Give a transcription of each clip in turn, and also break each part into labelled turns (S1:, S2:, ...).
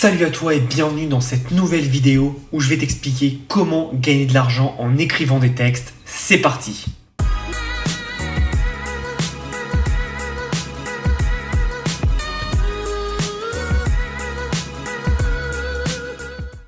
S1: Salut à toi et bienvenue dans cette nouvelle vidéo où je vais t'expliquer comment gagner de l'argent en écrivant des textes. C'est parti!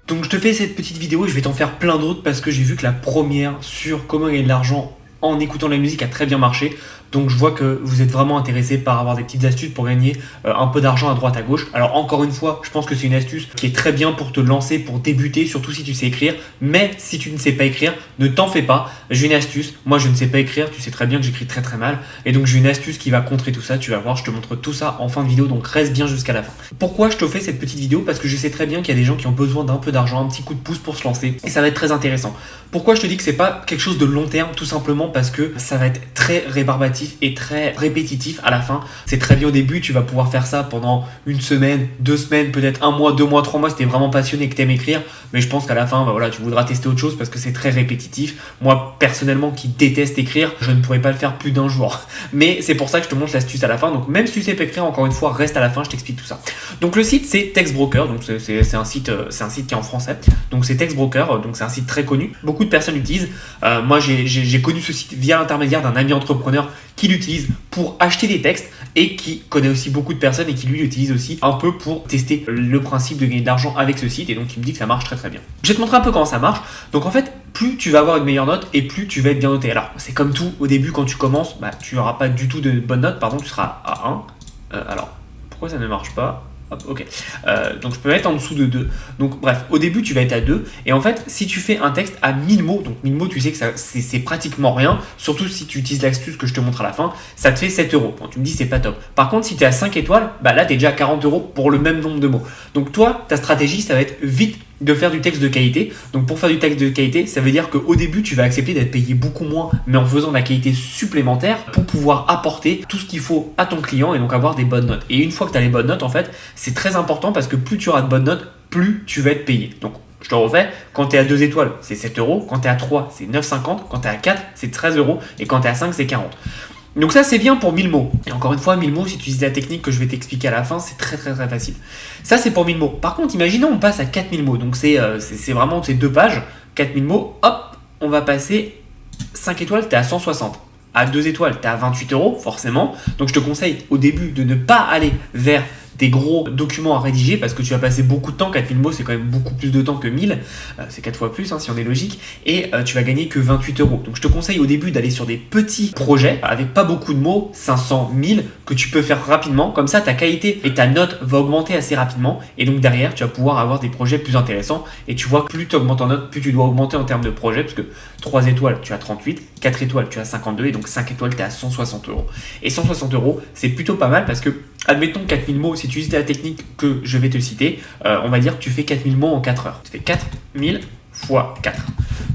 S1: Donc je te fais cette petite vidéo et je vais t'en faire plein d'autres parce que j'ai vu que la première sur comment gagner de l'argent en écoutant de la musique a très bien marché. Donc je vois que vous êtes vraiment intéressé par avoir des petites astuces pour gagner un peu d'argent à droite à gauche. Alors encore une fois, je pense que c'est une astuce qui est très bien pour te lancer, pour débuter, surtout si tu sais écrire. Mais si tu ne sais pas écrire, ne t'en fais pas. J'ai une astuce. Moi je ne sais pas écrire, tu sais très bien que j'écris très très mal. Et donc j'ai une astuce qui va contrer tout ça. Tu vas voir, je te montre tout ça en fin de vidéo, donc reste bien jusqu'à la fin. Pourquoi je te fais cette petite vidéo? Parce que je sais très bien qu'il y a des gens qui ont besoin d'un peu d'argent, un petit coup de pouce pour se lancer. Et ça va être très intéressant. Pourquoi je te dis que c'est pas quelque chose de long terme? Tout simplement parce que ça va être très rébarbatif et très répétitif à la fin. C'est très bien au début, tu vas pouvoir faire ça pendant une semaine, 2 semaines, peut-être 1 mois, 2 mois, 3 mois si t'es vraiment passionné et que t'aimes écrire. Mais je pense qu'à la fin, voilà, tu voudras tester autre chose parce que c'est très répétitif. Moi, personnellement, qui déteste écrire, je ne pourrais pas le faire plus d'un jour. Mais c'est pour ça que je te montre l'astuce à la fin. Donc même si tu sais pas écrire, encore une fois, reste à la fin, je t'explique tout ça. Donc le site, c'est Textbroker. Donc c'est un site qui est en français. Donc c'est Textbroker. Donc c'est un site très connu. Beaucoup de personnes l'utilisent. Moi, j'ai connu ce site via l'intermédiaire d'un ami entrepreneur qui l'utilise pour acheter des textes et qui connaît aussi beaucoup de personnes et qui lui l'utilise aussi un peu pour tester le principe de gagner de l'argent avec ce site, et donc il me dit que ça marche très très bien. Je vais te montrer un peu comment ça marche. Donc en fait, plus tu vas avoir une meilleure note et plus tu vas être bien noté. Alors c'est comme tout, au début quand tu commences, tu n'auras pas du tout de bonnes notes, tu seras à 1. Alors pourquoi ça ne marche pas? Hop, ok. Donc je peux mettre en dessous de 2. Donc bref, au début tu vas être à 2. Et en fait, si tu fais un texte à 1000 mots, donc 1000 mots, tu sais que c'est pratiquement rien. Surtout si tu utilises l'astuce que je te montre à la fin, ça te fait 7 euros. Bon, tu me dis c'est pas top. Par contre, si tu es à 5 étoiles, là tu es déjà à 40 euros pour le même nombre de mots. Donc toi, ta stratégie, ça va être vite de faire du texte de qualité. Donc pour faire du texte de qualité, ça veut dire qu'au début, tu vas accepter d'être payé beaucoup moins, mais en faisant de la qualité supplémentaire pour pouvoir apporter tout ce qu'il faut à ton client et donc avoir des bonnes notes. Et une fois que tu as les bonnes notes, en fait, c'est très important parce que plus tu auras de bonnes notes, plus tu vas être payé. Donc je te refais, quand tu es à 2 étoiles, c'est 7 euros. Quand tu es à 3, c'est 9,50. Quand tu es à 4, c'est 13 euros. Et quand tu es à 5, c'est 40. Donc ça c'est bien pour 1000 mots. Et encore une fois, 1000 mots, si tu utilises la technique que je vais t'expliquer à la fin, c'est très très très facile. Ça c'est pour 1000 mots. Par contre, imaginons on passe à 4000 mots. Donc c'est vraiment ces 2 pages, 4000 mots, hop, on va passer 5 étoiles, tu es à 160. À 2 étoiles, tu es à 28 euros forcément. Donc je te conseille au début de ne pas aller vers des gros documents à rédiger parce que tu vas passer beaucoup de temps. 4000 mots, c'est quand même beaucoup plus de temps que 1000. C'est 4 fois plus si on est logique. Et tu vas gagner que 28 euros. Donc je te conseille au début d'aller sur des petits projets avec pas beaucoup de mots, 500, 1000, que tu peux faire rapidement. Comme ça, ta qualité et ta note va augmenter assez rapidement. Et donc derrière, tu vas pouvoir avoir des projets plus intéressants. Et tu vois que plus tu augmentes en note, plus tu dois augmenter en termes de projet. Parce que 3 étoiles, tu as 38. 4 étoiles, tu as 52. Et donc 5 étoiles, tu es à 160 euros. Et 160 euros, c'est plutôt pas mal parce que, admettons 4000 mots, si tu utilises la technique que je vais te citer, on va dire que tu fais 4000 mots en 4 heures. Tu fais 4000 fois 4.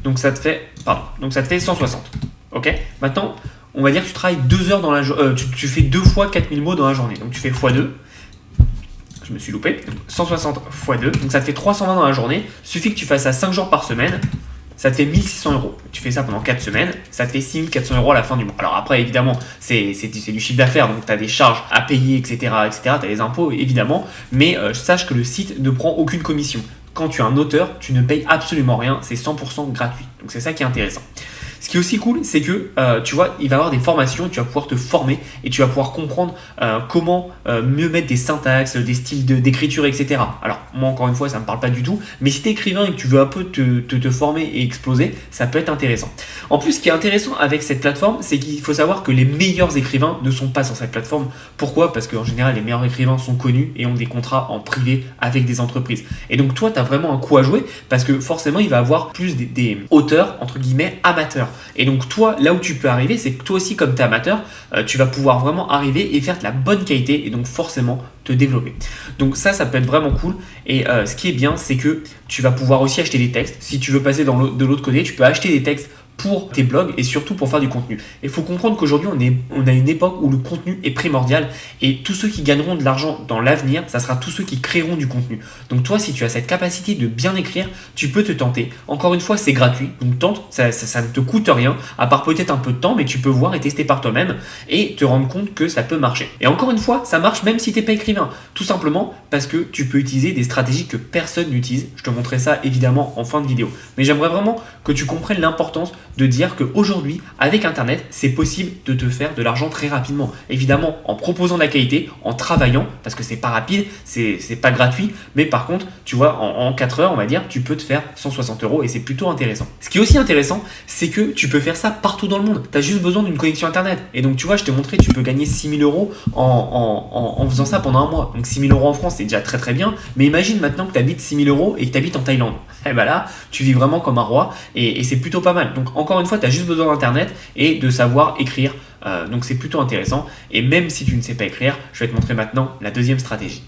S1: Donc ça te fait 160. Ok. Maintenant, on va dire que tu travailles 2 heures dans la journée. Tu fais 2 fois 4000 mots dans la journée. Donc tu fais x2. Je me suis loupé. 160 x2. Donc ça te fait 320 dans la journée. Suffit que tu fasses ça 5 jours par semaine. Ça te fait 1600 euros. Tu fais ça pendant 4 semaines, ça te fait 6400 euros à la fin du mois. Alors après, évidemment, c'est du chiffre d'affaires, donc tu as des charges à payer, etc. Tu as des impôts, évidemment, mais sache que le site ne prend aucune commission. Quand tu es un auteur, tu ne payes absolument rien, c'est 100% gratuit. Donc c'est ça qui est intéressant. Ce qui est aussi cool, c'est que tu vois, il va y avoir des formations, tu vas pouvoir te former et tu vas pouvoir comprendre comment mieux mettre des syntaxes, des styles d'écriture, etc. Alors, moi, encore une fois, ça ne me parle pas du tout, mais si tu es écrivain et que tu veux un peu te former et exploser, ça peut être intéressant. En plus, ce qui est intéressant avec cette plateforme, c'est qu'il faut savoir que les meilleurs écrivains ne sont pas sur cette plateforme. Pourquoi? Parce qu'en général, les meilleurs écrivains sont connus et ont des contrats en privé avec des entreprises. Et donc, toi, tu as vraiment un coup à jouer parce que forcément, il va avoir plus des auteurs, entre guillemets, amateurs. Et donc toi, là où tu peux arriver, c'est que toi aussi, comme tu es amateur, tu vas pouvoir vraiment arriver et faire de la bonne qualité et donc forcément te développer. Donc ça peut être vraiment cool. Et ce qui est bien, c'est que tu vas pouvoir aussi acheter des textes. Si tu veux passer de l'autre côté, tu peux acheter des textes pour tes blogs et surtout pour faire du contenu. Il faut comprendre qu'aujourd'hui, on a une époque où le contenu est primordial et tous ceux qui gagneront de l'argent dans l'avenir, ça sera tous ceux qui créeront du contenu. Donc toi, si tu as cette capacité de bien écrire, tu peux te tenter. Encore une fois, c'est gratuit, donc tente, ça ne te coûte rien, à part peut-être un peu de temps, mais tu peux voir et tester par toi-même et te rendre compte que ça peut marcher. Et encore une fois, ça marche même si tu n'es pas écrivain, tout simplement parce que tu peux utiliser des stratégies que personne n'utilise. Je te montrerai ça évidemment en fin de vidéo. Mais j'aimerais vraiment que tu comprennes l'importance de dire qu'aujourd'hui, avec Internet, c'est possible de te faire de l'argent très rapidement. Évidemment, en proposant de la qualité, en travaillant, parce que c'est pas rapide, c'est pas gratuit, mais par contre, tu vois, en 4 heures, on va dire, tu peux te faire 160 € et c'est plutôt intéressant. Ce qui est aussi intéressant, c'est que tu peux faire ça partout dans le monde. Tu as juste besoin d'une connexion Internet. Et donc, tu vois, je t'ai montré, tu peux gagner 6 000 € en faisant ça pendant un mois. Donc, 6 000 € en France, c'est déjà très très bien. Mais imagine maintenant que tu habites 6 000 € et que tu habites en Thaïlande. Et ben là, tu vis vraiment comme un roi et c'est plutôt pas mal. Donc, encore une fois, tu as juste besoin d'Internet et de savoir écrire. Donc, c'est plutôt intéressant. Et même si tu ne sais pas écrire, je vais te montrer maintenant la deuxième stratégie.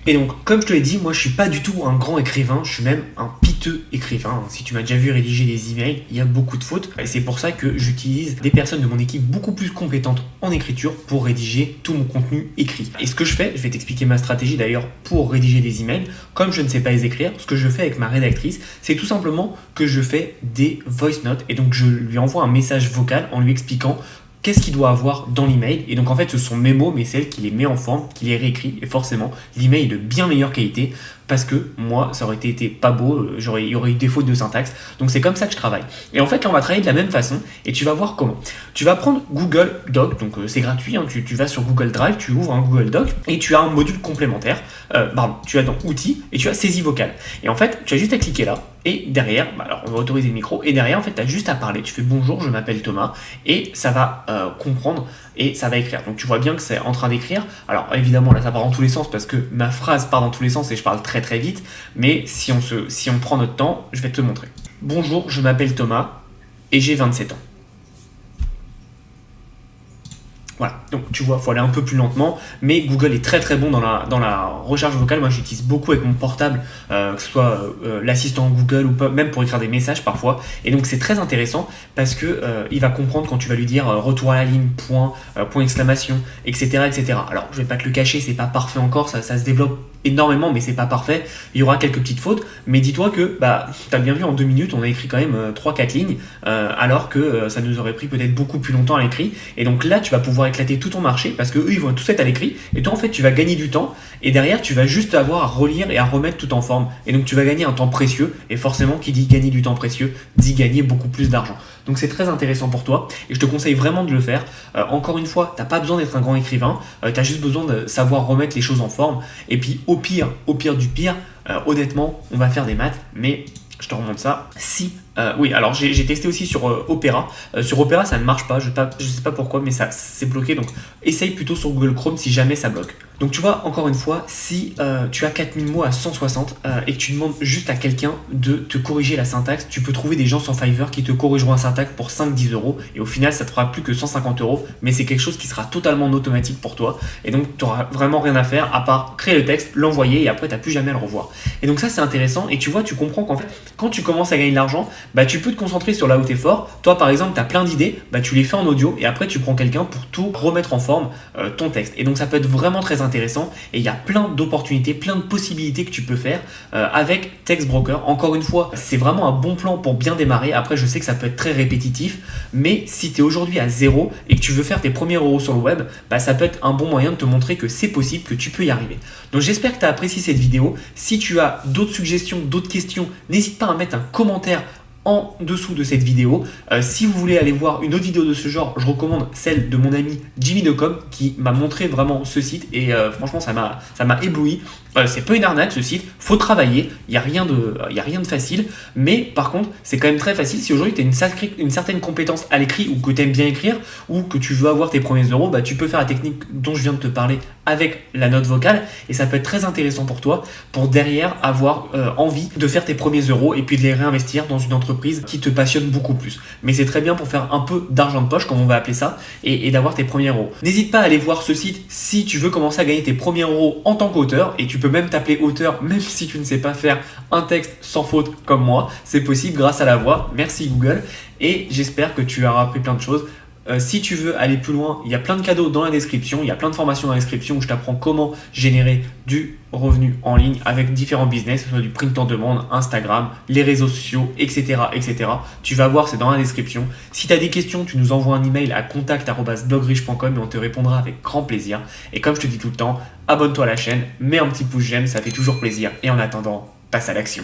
S1: Et donc, comme je te l'ai dit, moi je suis pas du tout un grand écrivain, je suis même un piteux écrivain. Si tu m'as déjà vu rédiger des emails, il y a beaucoup de fautes. Et c'est pour ça que j'utilise des personnes de mon équipe beaucoup plus compétentes en écriture pour rédiger tout mon contenu écrit. Et ce que je fais, je vais t'expliquer ma stratégie d'ailleurs pour rédiger des emails. Comme je ne sais pas les écrire, ce que je fais avec ma rédactrice, c'est tout simplement que je fais des voice notes. Et donc je lui envoie un message vocal en lui expliquant qu'est-ce qu'il doit avoir dans l'email. Et donc en fait ce sont mes mots mais c'est elle qui les met en forme, qui les réécrit et forcément l'email est de bien meilleure qualité parce que moi ça aurait été pas beau, il y aurait eu des fautes de syntaxe. Donc c'est comme ça que je travaille. Et en fait là on va travailler de la même façon et tu vas voir comment. Tu vas prendre Google Doc, donc c'est gratuit, hein, tu vas sur Google Drive, tu ouvres un Google Doc et tu as un module complémentaire, tu as dans outils et tu as saisie vocale. Et en fait tu as juste à cliquer là et derrière, alors on va autoriser le micro et derrière en fait tu as juste à parler, tu fais bonjour je m'appelle Thomas et ça va comprendre et ça va écrire. Donc tu vois bien que c'est en train d'écrire. Alors évidemment là ça part dans tous les sens parce que ma phrase part dans tous les sens et je parle très très vite, mais si on prend notre temps, je vais te le montrer. Bonjour, je m'appelle Thomas et j'ai 27 ans. Voilà, donc tu vois, il faut aller un peu plus lentement, mais Google est très très bon dans la recherche vocale. Moi j'utilise beaucoup avec mon portable, que ce soit l'assistant Google ou pas, même pour écrire des messages parfois. Et donc c'est très intéressant parce que il va comprendre quand tu vas lui dire retour à la ligne, point exclamation, etc., etc. Alors je vais pas te le cacher, c'est pas parfait encore, ça se développe énormément, mais c'est pas parfait. Il y aura quelques petites fautes, mais dis-toi que tu as bien vu en 2 minutes, on a écrit quand même 3-4 lignes, alors que ça nous aurait pris peut-être beaucoup plus longtemps à l'écrit. Et donc là, tu vas pouvoir éclater tout ton marché parce que eux, ils vont tous être à l'écrit. Et toi, en fait, tu vas gagner du temps. Et derrière, tu vas juste avoir à relire et à remettre tout en forme. Et donc, tu vas gagner un temps précieux. Et forcément, qui dit gagner du temps précieux, dit gagner beaucoup plus d'argent. Donc, c'est très intéressant pour toi. Et je te conseille vraiment de le faire. Encore une fois, tu n'as pas besoin d'être un grand écrivain. Tu as juste besoin de savoir remettre les choses en forme. Et puis, au pire du pire, honnêtement, on va faire des maths. Mais je te remonte ça. Oui, alors j'ai testé aussi sur Opera. Sur Opera, ça ne marche pas. Je sais pas pourquoi, mais ça c'est bloqué. Donc, essaye plutôt sur Google Chrome si jamais ça bloque. Donc, tu vois, encore une fois, si tu as 4000 mots à 160 et que tu demandes juste à quelqu'un de te corriger la syntaxe, tu peux trouver des gens sur Fiverr qui te corrigeront la syntaxe pour 5-10 €. Et au final, ça te fera plus que 150 €. Mais c'est quelque chose qui sera totalement en automatique pour toi. Et donc, tu n'auras vraiment rien à faire à part créer le texte, l'envoyer et après, tu n'as plus jamais à le revoir. Et donc, ça, c'est intéressant. Et tu vois, tu comprends qu'en fait, quand tu commences à gagner de l'argent, tu peux te concentrer sur là où tu es fort. Toi, par exemple, tu as plein d'idées, tu les fais en audio et après, tu prends quelqu'un pour tout remettre en forme, ton texte. Et donc, ça peut être vraiment très intéressant et il y a plein d'opportunités, plein de possibilités que tu peux faire avec Textbroker. Encore une fois, c'est vraiment un bon plan pour bien démarrer. Après, je sais que ça peut être très répétitif, mais si tu es aujourd'hui à 0 et que tu veux faire tes premiers euros sur le web, ça peut être un bon moyen de te montrer que c'est possible, que tu peux y arriver. Donc, j'espère que tu as apprécié cette vidéo. Si tu as d'autres suggestions, d'autres questions, n'hésite pas à mettre un commentaire en dessous de cette vidéo. Si vous voulez aller voir une autre vidéo de ce genre, je recommande celle de mon ami Jimmy.com qui m'a montré vraiment ce site et franchement ça m'a ébloui. C'est pas une arnaque ce site, faut travailler, il n'y a rien de facile, mais par contre c'est quand même très facile. Si aujourd'hui tu as une certaine compétence à l'écrit ou que tu aimes bien écrire ou que tu veux avoir tes premiers euros, tu peux faire la technique dont je viens de te parler avec la note vocale et ça peut être très intéressant pour toi pour derrière avoir envie de faire tes premiers euros et puis de les réinvestir dans une entreprise qui te passionne beaucoup plus. Mais c'est très bien pour faire un peu d'argent de poche, comme on va appeler ça, et d'avoir tes premiers euros. N'hésite pas à aller voir ce site si tu veux commencer à gagner tes premiers euros en tant qu'auteur, et tu peux même t'appeler auteur même si tu ne sais pas faire un texte sans faute comme moi. C'est possible grâce à la voix. Merci Google, et j'espère que tu auras appris plein de choses. Si tu veux aller plus loin, il y a plein de cadeaux dans la description, il y a plein de formations dans la description où je t'apprends comment générer du revenu en ligne avec différents business, que ce soit du print en demande, Instagram, les réseaux sociaux, etc. etc. Tu vas voir, c'est dans la description. Si tu as des questions, tu nous envoies un email à contact@blogriche.com et on te répondra avec grand plaisir. Et comme je te dis tout le temps, abonne-toi à la chaîne, mets un petit pouce j'aime, ça fait toujours plaisir. Et en attendant, passe à l'action.